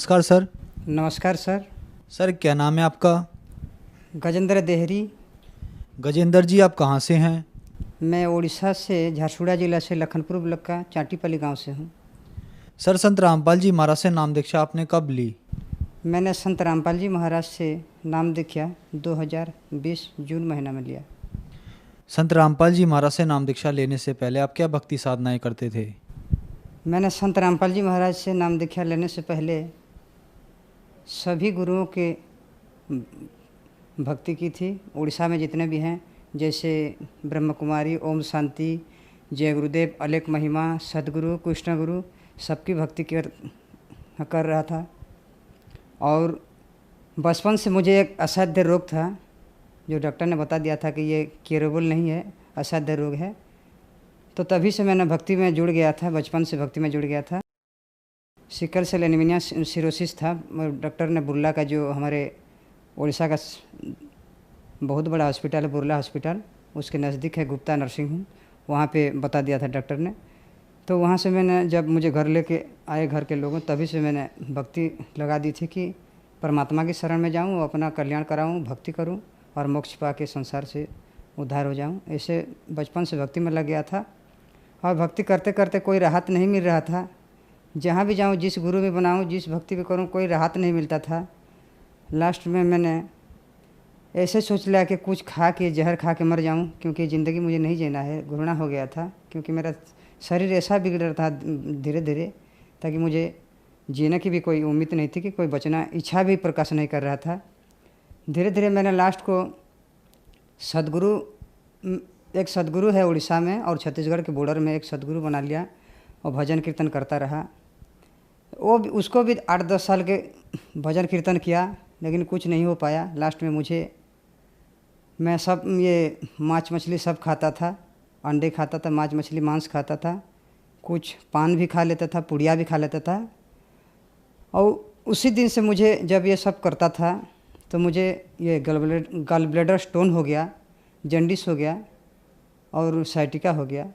नमस्कार सर। नमस्कार sir. Sir क्या नाम है आपका? गजेंद्र देहरी। गजेंद्र जी, आप कहाँ से हैं? मैं उड़ीसा से झारसुगुड़ा जिला से लखनपुर ब्लॉक का चाटीपल्ली गांव से हूँ। सर, संत रामपाल जी महाराज से नाम दीक्षा आपने कब ली? मैंने संत रामपाल जी महाराज से नाम दीक्षा 2020 जून महीना में लिया। संत रामपाल जी महाराज से नाम दीक्षा लेने से पहले आप क्या भक्ति साधनाएं करते थे? मैंने संत रामपाल जी महाराज से नाम दीक्षा लेने से पहले सभी गुरुओं के भक्ति की थी। उड़ीसा में जितने भी हैं, जैसे ब्रह्म कुमारी, ओम शांति, जय गुरुदेव, अलेख महिमा, सदगुरु, कृष्ण गुरु, सबकी भक्ति कर रहा था। और बचपन से मुझे एक असाध्य रोग था, जो डॉक्टर ने बता दिया था कि ये क्यूरेबल नहीं है, असाध्य रोग है। तो तभी से मैंने भक्ति में जुड़ गया था, बचपन से भक्ति में जुड़ गया था। सिकल सेल एनीमिया सिरोसिस था। डॉक्टर ने बुर्ला का, जो हमारे उड़ीसा का बहुत बड़ा हॉस्पिटल है, बुर्ला हॉस्पिटल, उसके नज़दीक है, गुप्ता नर्सिंग होम, वहाँ पे बता दिया था डॉक्टर ने। तो वहाँ से मैंने, जब मुझे घर लेके आए घर के लोगों, तभी से मैंने भक्ति लगा दी थी कि परमात्मा की शरण में जाऊँ, अपना कल्याण कराऊँ, भक्ति करूँ और मोक्ष पा के संसार से उद्धार हो जाऊँ। ऐसे बचपन से भक्ति में लग गया था और भक्ति करते करते कोई राहत नहीं मिल रहा था। जहाँ भी जाऊँ, जिस गुरु में बनाऊँ, जिस भक्ति भी करूँ, कोई राहत नहीं मिलता था। लास्ट में मैंने ऐसे सोच लिया कि कुछ खा के, जहर खा के मर जाऊँ, क्योंकि ज़िंदगी मुझे नहीं जीना है। घृणा हो गया था, क्योंकि मेरा शरीर ऐसा बिगड़ रहा था धीरे धीरे, ताकि मुझे जीने की भी कोई उम्मीद नहीं थी, कि कोई बचना, इच्छा भी प्रकाश नहीं कर रहा था। धीरे धीरे मैंने लास्ट को सदगुरु, एक सदगुरु है उड़ीसा में और छत्तीसगढ़ के बॉर्डर में, एक सदगुरु बना लिया और भजन कीर्तन करता रहा। उसको भी 8-10 साल के भजन कीर्तन किया, लेकिन कुछ नहीं हो पाया। लास्ट में मैं सब ये मांस मछली सब खाता था, अंडे खाता था, मांस मछली मांस खाता था, कुछ पान भी खा लेता था, पुड़िया भी खा लेता था। और उसी दिन से मुझे, जब ये सब करता था, तो मुझे ये गल ब्लैडर स्टोन हो गया, जॉन्डिस हो गया और साइटिका हो गया।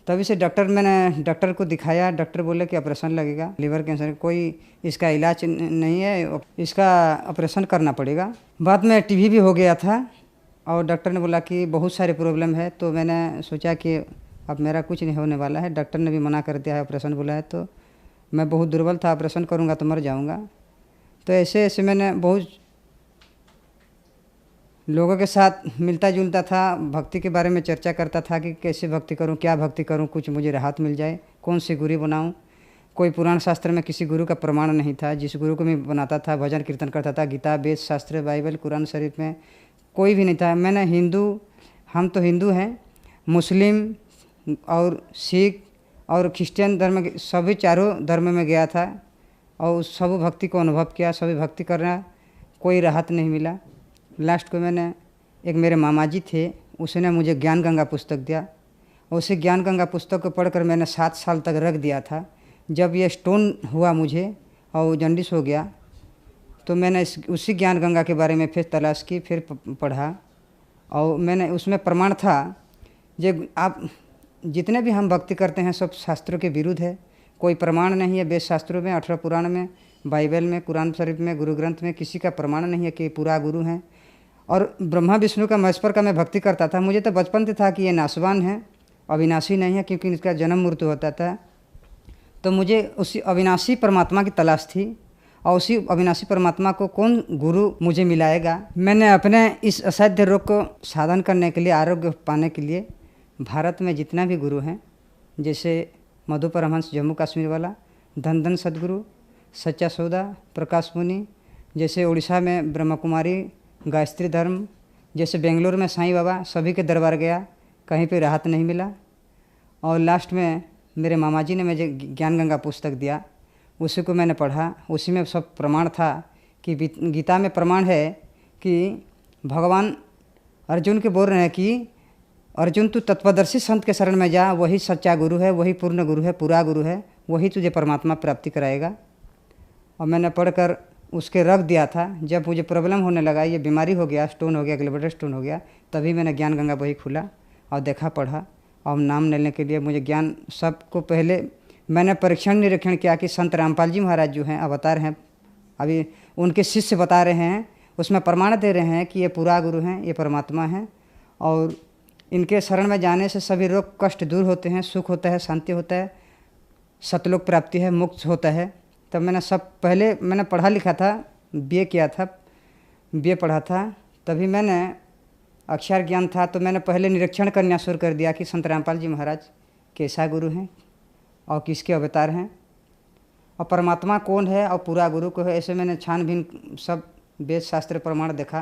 तभी से मैंने डॉक्टर को दिखाया। डॉक्टर बोले कि ऑपरेशन लगेगा, लीवर कैंसर, कोई इसका इलाज नहीं है, इसका ऑपरेशन करना पड़ेगा। बाद में टीबी भी हो गया था और डॉक्टर ने बोला कि बहुत सारे प्रॉब्लम है। तो मैंने सोचा कि अब मेरा कुछ नहीं होने वाला है, डॉक्टर ने भी मना कर दिया है, ऑपरेशन बोला है। तो मैं बहुत दुर्बल था, ऑपरेशन करूँगा तो मर जाऊँगा। तो ऐसे ऐसे मैंने बहुत लोगों के साथ मिलता जुलता था, भक्ति के बारे में चर्चा करता था कि कैसे भक्ति करूं, क्या भक्ति करूं, कुछ मुझे राहत मिल जाए, कौन सी गुरु बनाऊं। कोई पुराण शास्त्र में किसी गुरु का प्रमाण नहीं था। जिस गुरु को मैं बनाता था, भजन कीर्तन करता था, गीता, वेद, शास्त्र, बाइबल, कुरान शरीफ में कोई भी नहीं था। हम तो हिंदू हैं, मुस्लिम और सिख और क्रिश्चियन धर्म, सभी चारों धर्म में गया था और उस सब भक्ति को अनुभव किया। सभी भक्ति कर रहा, कोई राहत नहीं मिला। लास्ट को मैंने, एक मेरे मामा जी थे, उसने मुझे ज्ञान गंगा पुस्तक दिया। उसी ज्ञान गंगा पुस्तक को पढ़कर मैंने 7 साल तक रख दिया था। जब ये स्टोन हुआ मुझे और जॉन्डिस हो गया, तो मैंने उसी ज्ञान गंगा के बारे में फिर तलाश की, फिर पढ़ा और मैंने उसमें प्रमाण था, जो आप जितने भी हम भक्ति करते हैं सब शास्त्रों के विरुद्ध है। कोई प्रमाण नहीं है वेद शास्त्रों में, 18 पुराण में, बाइबल में, कुरान शरीफ में, गुरु ग्रंथ में किसी का प्रमाण नहीं है कि पूरा गुरु हैं। और ब्रह्मा विष्णु का, महेश्वर का मैं भक्ति करता था। मुझे तो बचपन से था कि ये नाशवान है, अविनाशी नहीं है, क्योंकि इसका जन्म मृत्यु होता था। तो मुझे उसी अविनाशी परमात्मा की तलाश थी और उसी अविनाशी परमात्मा को कौन गुरु मुझे मिलाएगा। मैंने अपने इस असाध्य रोग को साधन करने के लिए, आरोग्य पाने के लिए, भारत में जितना भी गुरु हैं, जैसे मधु परमहंस जम्मू कश्मीर वाला, धन धन सदगुरु, सच्चा सौदा, प्रकाश मुनि, जैसे उड़ीसा में ब्रह्म कुमारी, गायत्री धर्म, जैसे बेंगलोर में साईं बाबा, सभी के दरबार गया, कहीं पे राहत नहीं मिला। और लास्ट में मेरे मामा जी ने मुझे ज्ञान गंगा पुस्तक दिया, उसी को मैंने पढ़ा। उसी में सब प्रमाण था कि गीता में प्रमाण है कि भगवान अर्जुन के बोल रहे हैं कि अर्जुन तू तत्वदर्शी संत के शरण में जा, वही सच्चा गुरु है, वही पूर्ण गुरु है, पूरा गुरु है, वही तुझे परमात्मा प्राप्ति कराएगा। और मैंने पढ़कर उसके रख दिया था। जब मुझे प्रॉब्लम होने लगा, ये बीमारी हो गया, स्टोन हो गया, गलब्लैडर स्टोन हो गया, तभी मैंने ज्ञान गंगा बही खुला और देखा, पढ़ा और नाम लेने के लिए मुझे ज्ञान, सबको पहले मैंने परीक्षण निरीक्षण किया कि संत रामपाल जी महाराज जो हैं अवतार हैं, अभी उनके शिष्य बता रहे हैं, उसमें प्रमाण दे रहे हैं कि ये पूरा गुरु हैं, ये परमात्मा हैं और इनके शरण में जाने से सभी रोग कष्ट दूर होते हैं, सुख होता है, शांति होता है, सतलोक प्राप्ति है, मुक्त होता है। तब मैंने पहले मैंने पढ़ा लिखा था, बीए किया था, बीए पढ़ा था, तभी मैंने अक्षर ज्ञान था तो मैंने पहले निरीक्षण करना शुरू कर दिया कि संत रामपाल जी महाराज कैसा गुरु हैं और किसके अवतार हैं और परमात्मा कौन है और पूरा गुरु को है। ऐसे मैंने छानबीन सब वेद शास्त्र प्रमाण देखा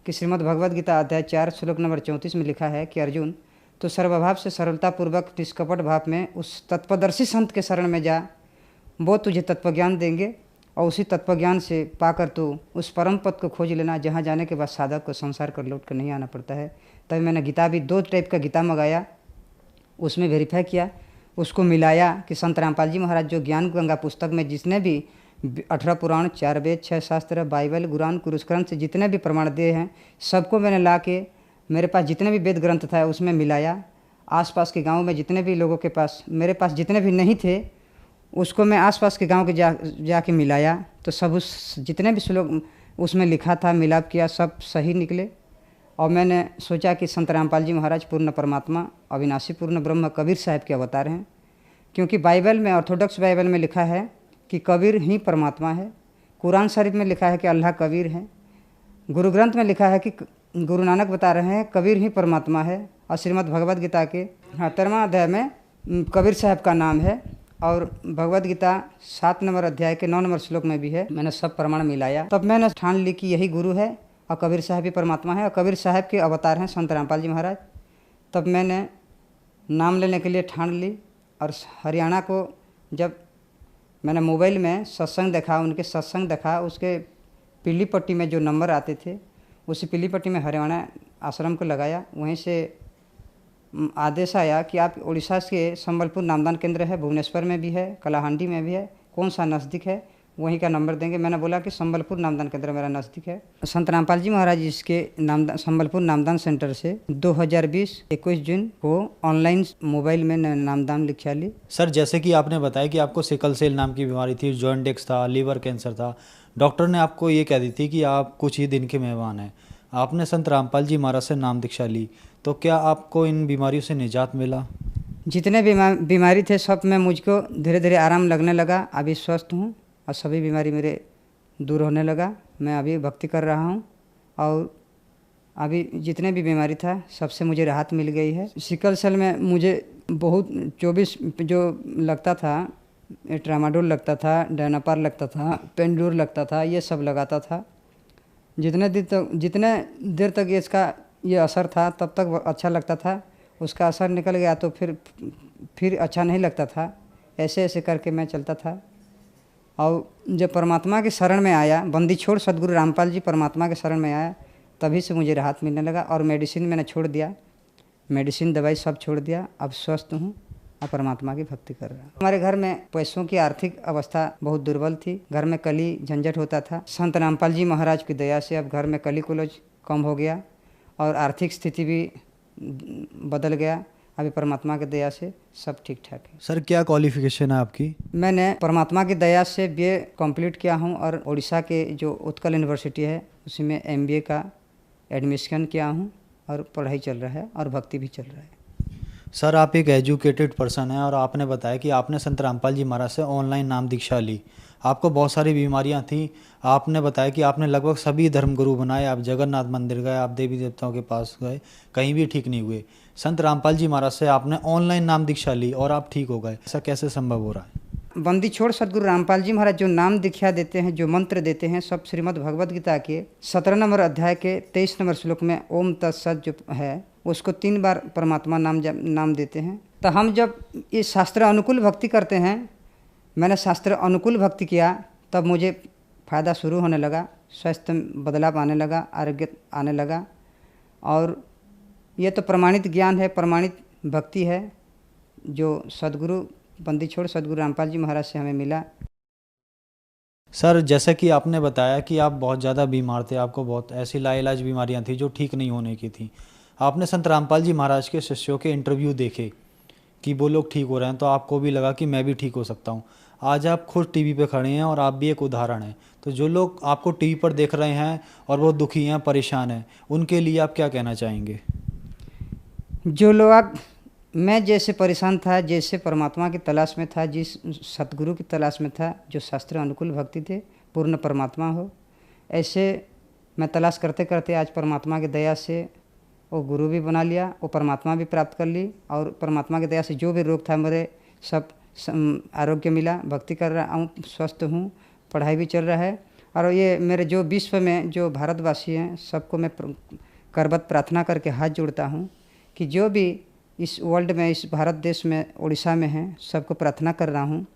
कि श्रीमद् भगवद गीता अध्याय 4 श्लोक नंबर 34 में लिखा है कि अर्जुन तो सर्वभाव से सरलतापूर्वक निष्कपट भाव में उस तत्वदर्शी संत के शरण में जा, वो तुझे तत्वज्ञान देंगे और उसी तत्वज्ञान से पाकर तू उस परम पद को खोज लेना जहाँ जाने के बाद साधक को संसार कर लौट कर नहीं आना पड़ता है। तभी मैंने गीता भी 2 टाइप का गीता मंगाया, उसमें वेरीफाई किया, उसको मिलाया कि संत रामपाल जी महाराज जो ज्ञान गंगा पुस्तक में जितने भी 18 पुराण, 4 वेद, 6 शास्त्र, बाइबल, कुरान, कुरुश से जितने भी प्रमाण दिए हैं सबको मैंने ला के मेरे पास जितने भी वेद ग्रंथ था उसमें मिलाया। आसपास के गांव में जितने भी लोगों के पास, मेरे पास जितने भी नहीं थे उसको मैं आसपास के गांव के जाके मिलाया तो सब उस जितने भी श्लोक उसमें लिखा था मिलाप किया, सब सही निकले। और मैंने सोचा कि संत रामपाल जी महाराज पूर्ण परमात्मा अविनाशी पूर्ण ब्रह्म कबीर साहब के अवतार हैं, क्योंकि बाइबल में, ऑर्थोडॉक्स बाइबल में लिखा है कि कबीर ही परमात्मा है, कुरान शरीफ में लिखा है कि अल्लाह कबीर है, गुरु ग्रंथ में लिखा है कि गुरु नानक बता रहे हैं कबीर ही परमात्मा है, और श्रीमद् भगवद गीता के 73वां अध्याय में कबीर साहब का नाम है, और भगवद गीता 7 नंबर अध्याय के 9 नंबर श्लोक में भी है। मैंने सब प्रमाण मिलाया, तब मैंने ठान ली कि यही गुरु है और कबीर साहब ही परमात्मा है और कबीर साहब के अवतार हैं संत रामपाल जी महाराज। तब मैंने नाम लेने के लिए ठान ली। और हरियाणा को जब मैंने मोबाइल में सत्संग देखा, उनके सत्संग देखा, उसके पीली पट्टी में जो नंबर आते थे उसी पीली पट्टी में हरियाणा आश्रम को लगाया। वहीं से आदेश आया कि आप उड़ीसा के संबलपुर नामदान केंद्र है, भुवनेश्वर में भी है, कलाहांडी में भी है, कौन सा नज़दीक है वहीं का नंबर देंगे। मैंने बोला कि संबलपुर नामदान केंद्र मेरा नज़दीक है। संत रामपाल जी महाराज इसके संबलपुर नामदान सेंटर से 2020-21 जून को ऑनलाइन मोबाइल में नामदान लिखा ली। सर, जैसे कि आपने बताया कि आपको सिकल सेल नाम की बीमारी थी, जॉइंटिक्स था, लीवर कैंसर था, डॉक्टर ने आपको ये कह दी थी कि आप कुछ ही दिन के मेहमान हैं। आपने संत रामपाल जी महाराज से नाम दीक्षा ली, तो क्या आपको इन बीमारियों से निजात मिला? जितने बीमारी थे सब में मुझको धीरे धीरे आराम लगने लगा। अभी स्वस्थ हूँ और सभी बीमारी मेरे दूर होने लगा। मैं अभी भक्ति कर रहा हूँ और अभी जितने भी बीमारी था सबसे मुझे राहत मिल गई है। सिकल सेल में मुझे बहुत 24 जो लगता था, ट्रामाडोल लगता था, डायनापार लगता था, पेंडूर लगता था, ये सब लगाता था। जितने देर तक इसका ये असर था तब तक अच्छा लगता था। उसका असर निकल गया तो फिर अच्छा नहीं लगता था। ऐसे ऐसे करके मैं चलता था और जब परमात्मा के शरण में आया, बंदी छोड़ सदगुरु रामपाल जी परमात्मा के शरण में आया, तभी से मुझे राहत मिलने लगा। और मेडिसिन मैंने छोड़ दिया, मेडिसिन दवाई सब छोड़ दिया। अब स्वस्थ हूँ और परमात्मा की भक्ति कर रहा हूँ। हमारे घर में पैसों की आर्थिक अवस्था बहुत दुर्बल थी, घर में कली झंझट होता था। संत रामपाल जी महाराज की दया से अब घर में कली कुलज कम हो गया और आर्थिक स्थिति भी बदल गया। अभी परमात्मा की दया से सब ठीक ठाक है। सर, क्या क्वालिफिकेशन है आपकी? मैंने परमात्मा की दया से बीए कंप्लीट किया हूँ और उड़ीसा के जो उत्कल यूनिवर्सिटी है उसी में एमबीए का एडमिशन किया हूँ और पढ़ाई चल रहा है और भक्ति भी चल रहा है। सर, आप एक एजुकेटेड पर्सन हैं और आपने बताया कि आपने संत रामपाल जी महाराज से ऑनलाइन नाम दीक्षा ली। आपको बहुत सारी बीमारियां थीं। आपने बताया कि आपने लगभग सभी धर्मगुरु बनाए, आप जगन्नाथ मंदिर गए, आप देवी देवताओं के पास गए, कहीं भी ठीक नहीं हुए। संत रामपाल जी महाराज से आपने ऑनलाइन नाम दीक्षा ली और आप ठीक हो गए। ऐसा कैसे संभव हो रहा है? बंदी छोड़ सदगुरु रामपाल जी महाराज जो नाम दीक्षा देते हैं, जो मंत्र देते हैं, सब श्रीमद् भगवद गीता के 17 नंबर अध्याय के 23 नंबर श्लोक में ओम तत्सत जो है उसको 3 बार परमात्मा नाम देते हैं। तो हम जब ये शास्त्र अनुकूल भक्ति करते हैं, मैंने शास्त्र अनुकूल भक्ति किया, तब मुझे फ़ायदा शुरू होने लगा, स्वास्थ्य में बदलाव आने लगा, आरोग्य आने लगा। और ये तो प्रमाणित ज्ञान है, प्रमाणित भक्ति है जो सदगुरु बंदी छोड़ सदगुरु रामपाल जी महाराज से हमें मिला। सर, जैसे कि आपने बताया कि आप बहुत ज़्यादा बीमार थे, आपको बहुत ऐसी लाइलाज बीमारियां थी जो ठीक नहीं होने की थी। आपने संत रामपाल जी महाराज के शिष्यों के इंटरव्यू देखे कि वो लोग ठीक हो रहे हैं, तो आपको भी लगा कि मैं भी ठीक हो सकता हूँ। आज आप खुद टीवी पे खड़े हैं और आप भी एक उदाहरण हैं। तो जो लोग आपको टीवी पर देख रहे हैं और वो दुखी हैं, परेशान हैं, उनके लिए आप क्या कहना चाहेंगे? जो लोग, मैं जैसे परेशान था, जैसे परमात्मा की तलाश में था, जिस सतगुरु की तलाश में था, जो शास्त्र अनुकूल भक्ति थे, पूर्ण परमात्मा हो, ऐसे मैं तलाश करते करते आज परमात्मा की दया से वो गुरु भी बना लिया, वो परमात्मा भी प्राप्त कर ली, और परमात्मा की दया से जो भी रोग था मेरे सब आरोग्य मिला। भक्ति कर रहा हूँ, स्वस्थ हूँ, पढ़ाई भी चल रहा है। और ये मेरे जो विश्व में जो भारतवासी हैं सबको मैं करबद्ध प्रार्थना करके हाथ जोड़ता हूँ कि जो भी इस वर्ल्ड में, इस भारत देश में, उड़ीसा में हैं, सबको प्रार्थना कर रहा हूँ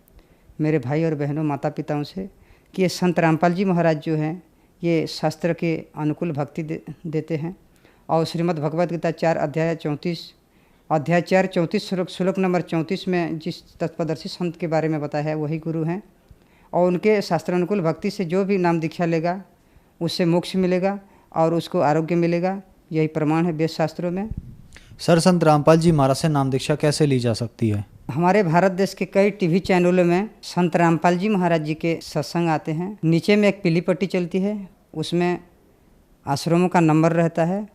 मेरे भाई और बहनों, माता पिताओं से, कि ये संत रामपाल जी महाराज जो हैं ये शास्त्र के अनुकूल भक्ति देते हैं। और श्रीमद् भगवद गीता 4 अध्याय 34 श्लोक नंबर 34 में जिस तत्पदर्शी संत के बारे में बताया है वही गुरु हैं। और उनके शास्त्र अनुकूल भक्ति से जो भी नाम दीक्षा लेगा उससे मोक्ष मिलेगा और उसको आरोग्य मिलेगा, यही प्रमाण है वेद शास्त्रों में। सर, संत रामपाल जी महाराज से नाम दीक्षा कैसे ली जा सकती है? हमारे भारत देश के कई टीवी चैनलों में संत रामपाल जी महाराज जी के सत्संग आते हैं। नीचे में एक पीली पट्टी चलती है, उसमें आश्रमों का नंबर रहता है,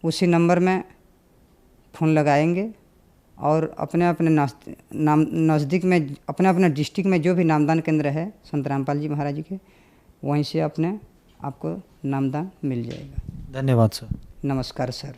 उसी नंबर में फ़ोन लगाएंगे और अपने अपने नज़दीक में, अपने अपने डिस्ट्रिक्ट में जो भी नामदान केंद्र है संत रामपाल जी महाराज जी के, वहीं से आपको नामदान मिल जाएगा। धन्यवाद सर। नमस्कार सर।